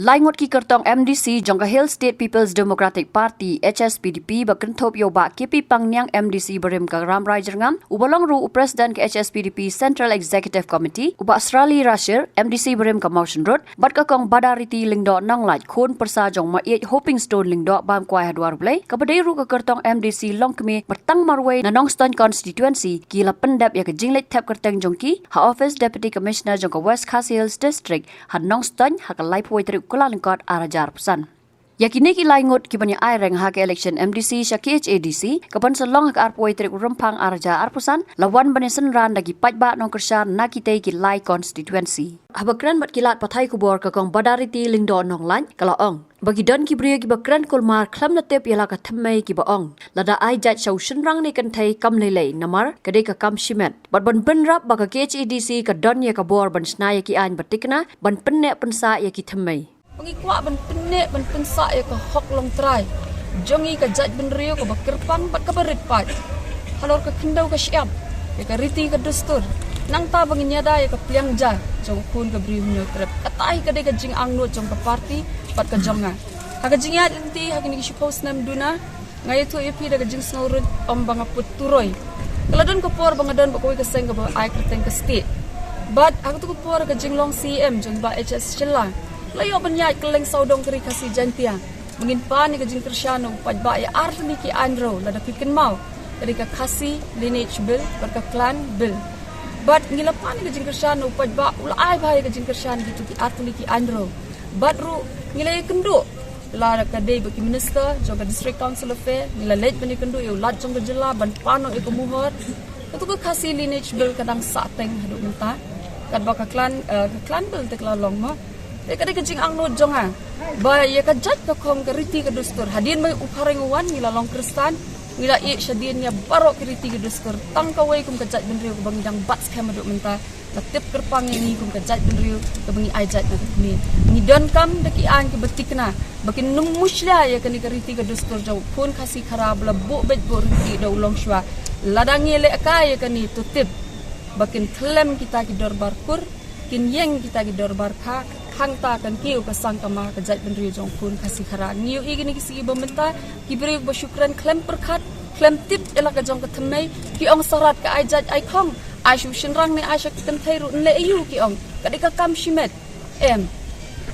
Laingot ki kertong MDC jongka Hill State People's Democratic Party HSPDP bakentop yoba kipi pangnyang MDC berim ka ram rajerngam ubalong ru Presiden ke HSPDP Central Executive Committee uba Australia Rashir MDC berim ka Motion Road bat ka kong badariti lingdo nang laj khun persa jong ma iet Hoping Stone lingdo bam kwai hadwar blai kabadai ru ka kertong MDC longkme bertang marway na Nongstone constituency kila pendap ya ke jinglet tap kerteng jongki ha Office Deputy Commissioner jongka West Khas Hills District ha Nongstone ha ka lai poi kula lingkot arajar pesan. Yakini ki laingot ki banya aireng ha ke election MDC sya KHADC kapan selong ha arpoi trik rempang araja arpusan lawan bani senran dagi pajba nong kersan nakitei ki lai constituency. Habakran bat kilat pathai kubor ka kong badariti lingdo nong lan kala ong. Bagi don ki bria ki bakran kulmar klam na tep yala ka thammai ki ba ong. Lada ai jat shaw shenrang ni kan thai kam lelei namar kade ka kam shimet. Bat ban benrap baka KHADC ka don ya ka bor ban snaya ki an batikna ban penne pensa ya ki thammai. Pengikuat ben penek ben pensak ya ke hok long try. Jongi ke jat ben rio ke bakirpang bat ke berit pat. Halor ke kendau ke syam. Ya ke riti ke dustur. Nang ta bangin nyada ya ke pliang ja. Jong kun ke beriu nyo trep. Katai ke de ke jing angnut jong ke parti bat ke jonga. Ha ke jing yat inti ha kini ki suppose nam duna. Ngai tu epi de ke jing snurut om bangaput turoi. Keladon ke por bangadon bakoi ke seng ke ba ai kerteng ke state. Bat aku tu ke por ke jing long CM jong ba HS Chilla. Layo banyai keleng saudong keri kasih jantia. Mungkin pani ke jing tersyano pajba ya arni ki andro lada pikin mau. Dari ke kasih lineage bill berka clan bill. But ngila pani ke jing tersyano pajba ulai bahaya ke jing tersyano gitu ki arni ki andro. But ru ngila ya kendu. Lara ke day baki minister jongka district council affair ngila lej bani kendu ya ulat jongka jela ban pano iku muhor. Itu ke kasih lineage bill kadang sateng haduk mentah. Kad baka clan bill tekla long mo. Dekade kejing angno jonga. Ba ya ka jat ka kong keriti ke dustur. Hadin mai upareng wan ngila long kristan. Ngila i syadin ya barok keriti ke dustur. Tang kawai kum kejat benriu ke bangidang bats kemaduk mentah. Latip kerpang ini kum kejat benriu ke bangi ajat na kini. Ni don kam deki an ke betikna. Bakin numusla ya kani keriti ke dustur jau pun kasih karab la bu bet bu riti da ulong shwa. Ladang yele ka ya kani tutip. Bakin klem kita ki dorbar kur. Kin yeng kita ki dorbar ka. Hang ta kan kiu ka sang kama ka jat benriu jong pun kasih khara niu igini kisi bementa ki beri bersyukran klem perkat klem tip ela ka jong ka thmei ki ong sarat ka ai jat ai khong ai shu shinrang ne ai shak tem thai ru le yu ki ong ka de ka kam shimet em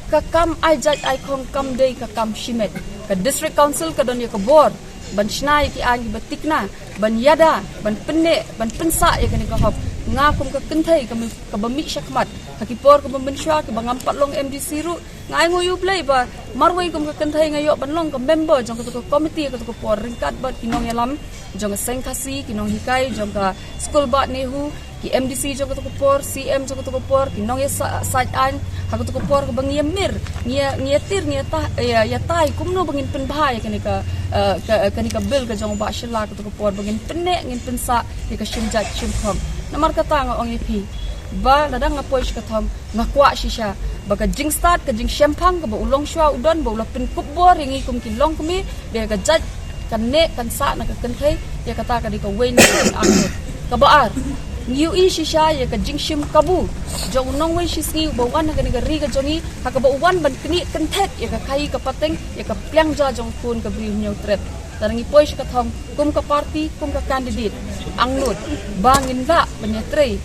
ka kam ai jat ai khong kam dei ka kam shimet ka district council ka don ya ka bor ban shnai ki an ki batikna ban yada ban penne ban pensa ya kan ka hop ngakum ka kenthai ka bami syakmat hakipor ka bambenswa ka bangampat long MDC ru ngai ngoyu play ba marwai kum ka kenthai ngayo banlong ka member jong ka committee ka por ringkat bat kinong yalam jong seng kasi kinong hikai jong ka school bat nehu ki MDC jong ka por CM jong ka por kinong ya side an ha ka por ka bang yemir ngia tir ngia ta ya tai kumno bangin penbahai ka bill ka jong ba shilla ka por bangin penek ngin pensa ka shimjat shimkhom namar kata nga ong ipi ba ladang nga poish kathom nga kwa shisha baga jing start ka jing shempang ka ba ulong shwa udon ba ulapin kupbor ringi kum kin long kumi be ga jaj kan ne kan sa na ka kanthai ya kata ka di ka wain ang ka baar ngiu i shisha ya ka jing shim kabu jong nong wai shisngi ba wan ka ni ga ri ga jongi ha ka ba wan ban kni kanthet ya ka kai ka pateng ya ka plyang ja jong pun ka bri nyau trep tarangi poish kathom kum ka party kum ka candidate angnut bangin la banyatrei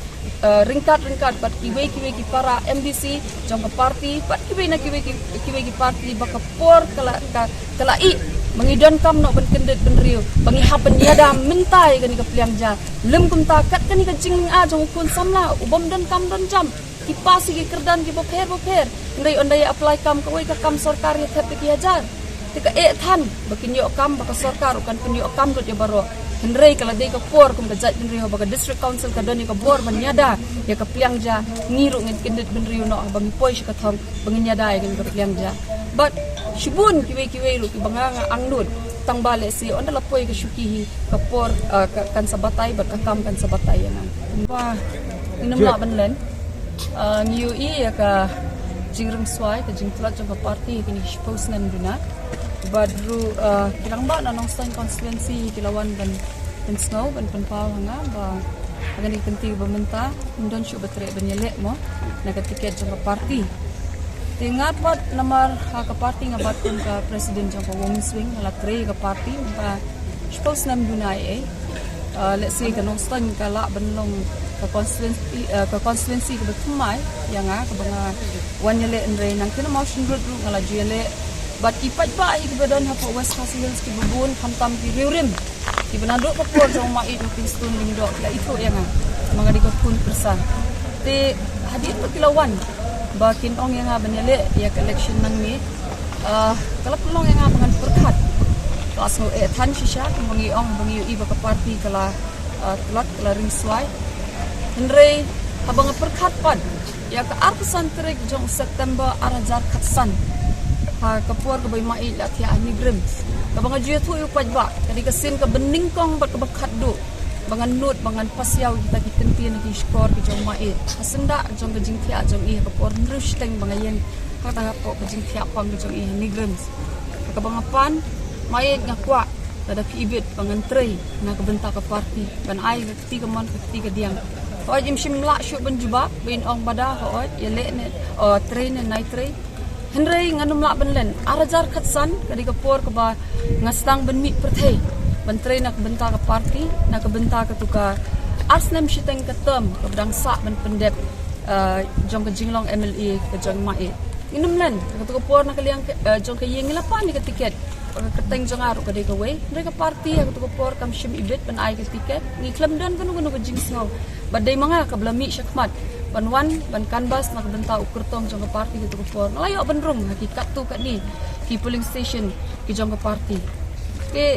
ringkat bat kiwe ki para MDC jong ka party bat kiwe ki party baka por kala i mangidon kam no ban kendet ben riu bangi hapen yada mentai kani ka pliang ja lem kum ta kat kani ka jing a jong kun samla ubom don kam don jam ki pasi ki kerdan ki boper ndai ondai apply kam ka oi ka kam sarkar ya thep ki hajar tika than bakin yo kam baka sarkar kan kun yo kam dot ya baro Henry kala dei ka por kum ka jat benriu baka district council ka doni ka bor manyada ya ka pliang ja ngiru ngit kendet benriu no bang poi ka thong bang nyada ya ka pliang ja but shibun kiwe lu ki banga angnut tang bale si on la poi ka shukihi ka por kan sabatay baka kam kan sabatay na wa inam la banlen ngiu I ya ka jingrem swai ka jingtlat jong ka party kini suppose nan duna badru kirang ba na Nongstone constituency kilawan ban snow ban panpaw nga ba agani kanti ba menta ndon shu batre banyele mo naga tiket jong party Tingat pat namar ka parti ngabat kun ka presiden jong Wong Swing la tre ka parti pa suppose nam dunai let's say kanong stan kala benlong ka constituency ka betumai yang ka banga wanyele andre nang kina motion group ngala jele bat ipat ba hi ka don ha po West Coast Hills ki bubun hamtam ki riurim ki benado ka por jong mai du pistun lingdo la itu yang mga di ko pun persan te hadir pekilawan bakin ong yang banyale ya election nang ni kalau pelong yang bangan perkat kelas no tan shisha bangi ong bangi iba ka parti kala telat kala ring swai henry habang perkat pad ya ka artisan trek jong September arajar khatsan ha kapuar ka bay mai la tia ani grim ka banga jua tu yu pad ba kadi ka sin ka bening kong bat ka bakhat do bangan nut bangan pasiaw kita kitentian ki skor ki jong mai asenda jong gajing tia jong i kapor nrusteng bangayen kata po gajing tia pang jong i nigrams ka bangapan mai ngakwa tada ki ibit bangan trei na kabenta ka parti ban ai ketiga man ketiga diang ho jim shimla shu ban juba bin ong bada ho yele ne trei ne nai trei henrei nganum la banlen arajar khatsan kadi kapor ka ba ngastang ban mi perthei menteri nak benta ke parti nak benta ke tuka arsnem shiteng ke term ke bedang sa ben pendep jong ke jinglong MLA ke jong mai inum len ke tuka por nak liang jong ke yeng lapan ke tiket ke teng jong aru ke de ke we mereka parti ke tuka por kam shim ibet ben ai ke tiket ni klem dan kan ke jing snow badai manga ke belami syakmat ban wan ban kanbas nak benta ukur tong jong ke parti ke tuka por ngalayo benrung hakikat tu kat ni ki polling station ke jong ke parti ke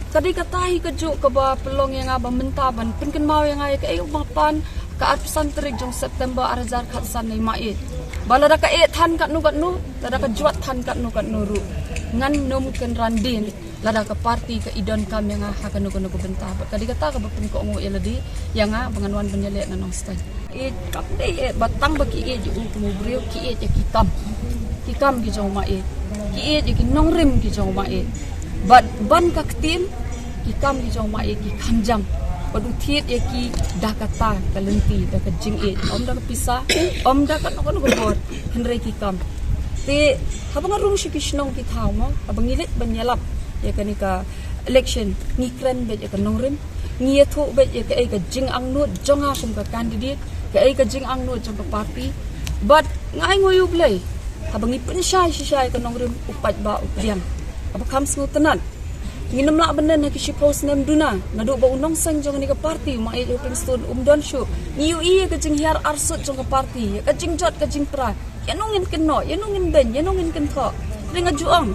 tadi katahi kejuk ke ba pelong yang abang menta ban penken mau yang ai ke mapan ke artisan terik jong September arajar khatsan nei mai bala da ka tan kat nu da ka juat tan kat nu ru ngan nom ken randin lada ka parti ke idon kam yang ha ka nu benta tadi kata ka bapun ko ngo eladi yang bangan wan benyele nanong stan kap dei batang baki ju mu brio ki kitam ki jong mai ki nongrim ki jong mai ban ka ketim ikam ki jong mai ki kanjang padu thiet ye ki dakata kalenti da ka jing om da ka pisa om da ka no bor henre ki kam te habang rung shi kishnong ki thaw mo abang ilet banyalap ye kanika election ni kren bet ye ka nongrim ni tho bet ye ka jing ang nut jonga kum ka candidate ka jing ang nut jong ka party but ngai ngoyu blai habang ipun shai ka nongrim upat ba upiam abakam snu tenan nginam la benen na kishi post nem duna nadu ba unong sang jong ni ka party mai open stone don show ni yu i ka jing hiar arsut jong ka party ka jing jot ka jing pra yanongin kenno yanongin ben yanongin ken tho ringa juang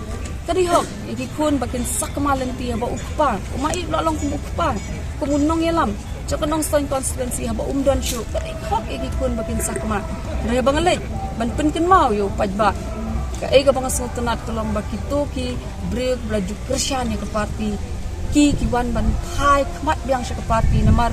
kadi hok iki kun bakin sakmalan ti ba ukpa mai lo long kum ukpa kumunong yelam jok nong stone constituency ba don show kadi hok iki kun bakin sakma re bangalej ban pen ken mau yo pajba ka bang sultanat tolong bakitu ki break belaju kersyani ke parti ki wan ban thai khmat biang ke parti namar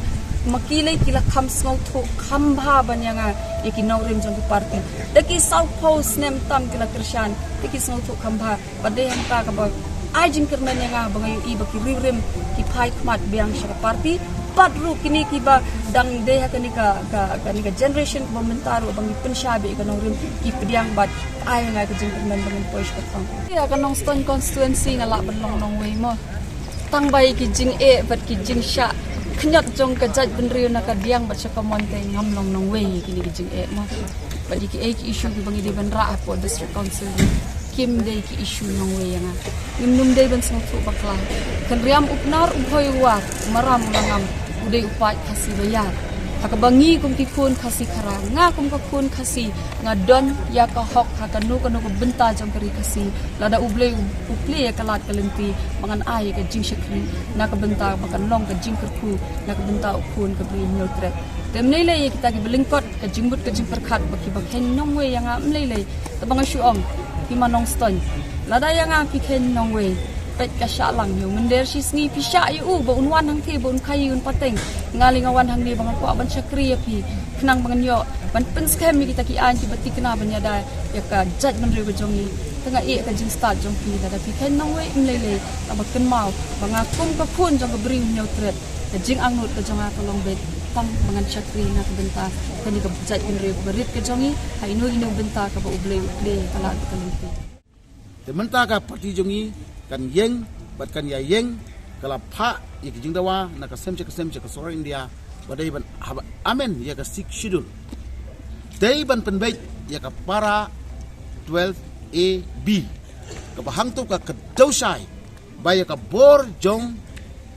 makilai kila kham snau tho khamba ban yanga yaki naurim jong ke parti deki south post nem tam kila kersyan deki snau tho khamba bade han ta ka ba ajin kermen yanga bangayu i baki ririm ki thai khmat biang ke parti padru kini ki ba dang de ha kanika generation momentaru bangi penshabe ka nongrim ki pediang bat ai nga ka jing kermen bangi poish ka thang ya ka nong stone constituency na la ban nong wei mo tang bai ki jing bat ki jing sha khnyat jong ka jaj benriu na ka diang bat sa ka monte ngam nong wei kini ki jing mo bali ki ki issue ki bangi di ban ra po district council kim day ki issue nong wei nga num day ban snok fu bakla kan riam upnar ubhoy war maram ngam udai upat kasih bayar hakabangi kum kikun kasih khara nga kum kakun kasih ngadon ya ka hok hakanu kanu ko benta jong kari kasih lada uple ya kalat kalenti mangan ai ka jing shakri na ka benta makan long ka jing kerku na ka benta ukun ka bri nyotret temnei le kita ki belingkot ka jingbut ka jing perkhat baki bakhen nong we yang amlei le tabang syuong ki manong ston lada yang pikhen nong we pet ka sha lang yu mender shi sngi pi sha yu ba unwan hang thi bon khai yun pateng ngali ngawan hang ni bang ko ban chakri pi khnang bang nyo ban pen scam mi kita ki an ki bati kna ban ya da ya ka jaj man re jong ni tanga e ka jing start jong pi da pi khen nong we im le le ta ba ken mau bang kum ka phun jong ka bring nyo tret ka jing ang nut ka jong a ka long bet pang mangan syakri na kabenta kani ka jat binrio berit ke jongi ha ino benta ka ba uble kala kalimpi Sementara parti jongi kan yeng bat kan ya yeng kala pha ya kijing dawa na ka semche ka sora India badai ban amen ya ka sik schedule dai ban penbait ya ka para 12AB ka bahang tu ka dausai baya ka bor jong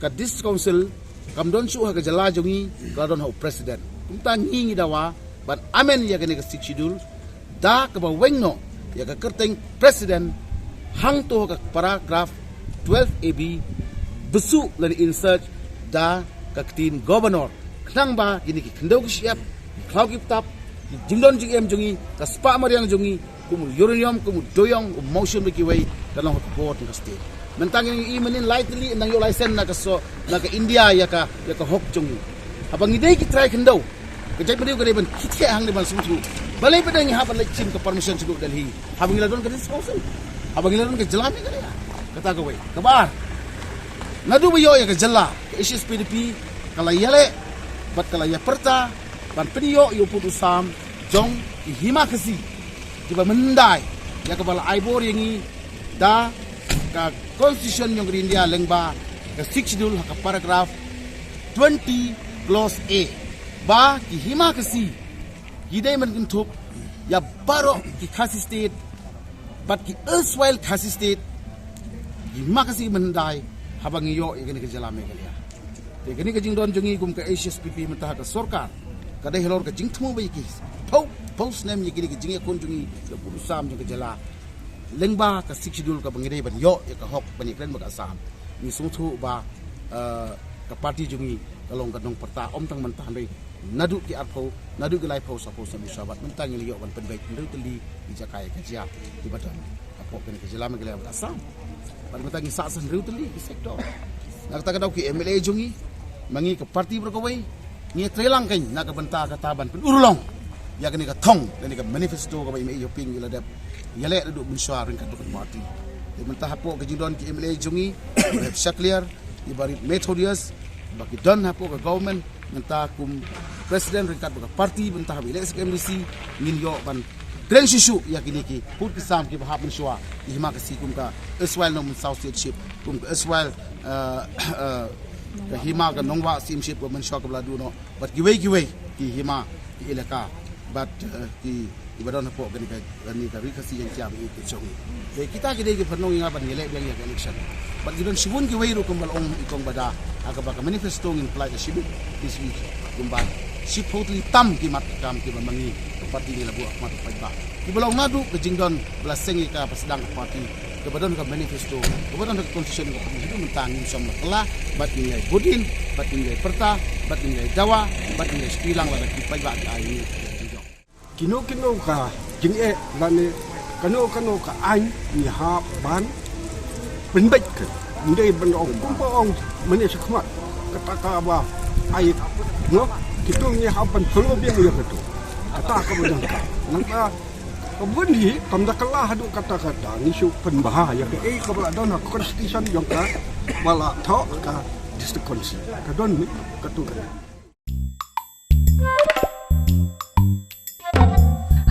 ka dis council kam don su ha ka jala jongi ka don ha president kumta ngingi dawa ban amen ya ka ni ka sik schedule da ka ba wengno ya ka kerteng president hang to ka paragraph 12AB besu lani insert da ka tin governor knang ba gini ki kendau ki siap klau ki tap jingdon jing em jongi ka spa mariang jongi kumu uranium kumu doyong motion ki wei dalam board ka state mentang yang imenin lightly nang yo license na ka so na ka India ya ka hok jongi abang idei ki try kendau ka jai badiu ka ban kitke hang de ban sumtu balai pedang ha ban lechin ka permission sudut Delhi habang ila don ka disposal abang ilan ke jalan ni kaya kata kowe kabar nadu biyo ya ke jala ke SSPDP kala yale bat kala ya perta ban pediyo yo putusam jong hima kasi tiba mendai ya ke bala aibor yangi da ka constitution yang India lengba ke schedule ka paragraph 20 clause A ba ki hima kasi hidai man kuntuk ya baro ki khasi state but ki erstwhile Khasi state hima kasi mendai habang iyo igani ke jala me galia te gani ke jingdon jongi kum ke SSPP mentah ka sorkar kadai helor ke jingthmu bai ki post name yigini ke jinge kon jongi ke burusam jong ke jala lengba ka sikidul ka bangidai ban yo ya ka hok bani kren ba asam ni sungthu ba ka parti jongi kalong kadong perta om tang mentah bai nadu ki arpo nadu ki lai pau sapo sabu sabat mentang ni yo ban penbai ndu teli di jakai ka jia di badan apo ken ke jela me gele asam ban mentang sa san ndu teli di sektor nak ta ka dau ki MLA jongi mangi ke parti berkawai ni trelang kan nak ka benta ka taban pen urulong ya kini ka thong dan ni ka manifesto ka bai me yo ping ila dep yale du mensuar ring ka tu parti di mentah apo ke jindon ki MLA jongi clear di bari Methodius bagi don apo ke government mentah kum presiden ringkat buka parti mentah bila SKMDC ngin yo ban grand shishu ya kini ki put kisam ki bahap menshua hima kasi kum ka Israel nom South Ship kum ka Israel ka hima ka nongwa simship ko menshua ka bladu no but giwei ki hima ki ilaka but ki ibadon po gani ka rikasi yang tiap itu chongi de kita ki de ki pernong inga ban yele yang election but gidon shibun ki wei ru kum balong ikong bada aga baka manifesto ngin play ka shibu this week kumba si totally tam ki mat kam ki mangi parti ni labu akmat paiba ki balong nadu ke jingdon blaseng ka pasedang parti ke badon ka manifesto ke badon ka constitution ka hidu mentang som la bat ni budin bat ni perta bat ni dawa bat ni stilang la ki paiba ka ini kino ka jing lane kano ka anh ni ha ban bin bek ke ndai ban ong mene sekmat kata ka ba ai no kita ni ha ban perlu biang ya betul kata ka betul nangka kebuni kamda kalah hadu kata-kata ni su penbahaya ke ka bala don constitution yang ka bala tho ka district council ka don ni ka tu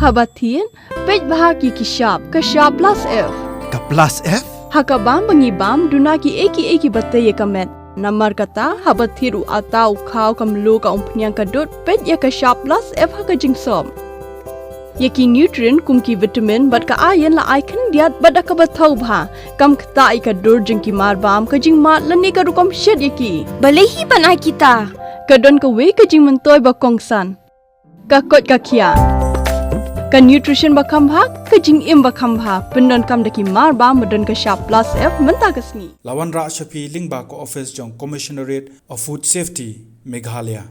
Habatin, pej bahagi kishab plus F. Ka plus F? Hakabam bangibam dunaki eki batay kamet. Namar kata habathiru atau kau kamlu ka umpnyang kadut pej ya kishab plus F haka jingsom. Yaki nutrient kumki vitamin bat ka ayan la ikan diat bat ka bathau bha. Kam kata ika dur jingki marbam ka jing mat lani ka rukom shed yaki. Balehi banai kita. Kadon ka we ka jing mentoy ba kongsan. Ka kot ka kia. Ka nutrition bakam bha ka jing im bakam bha pendon kam daki mar ba medon ka sharp plus F menta kasni Lawan Ra Shafi Lingba ko office jong commissionerate of food safety Meghalaya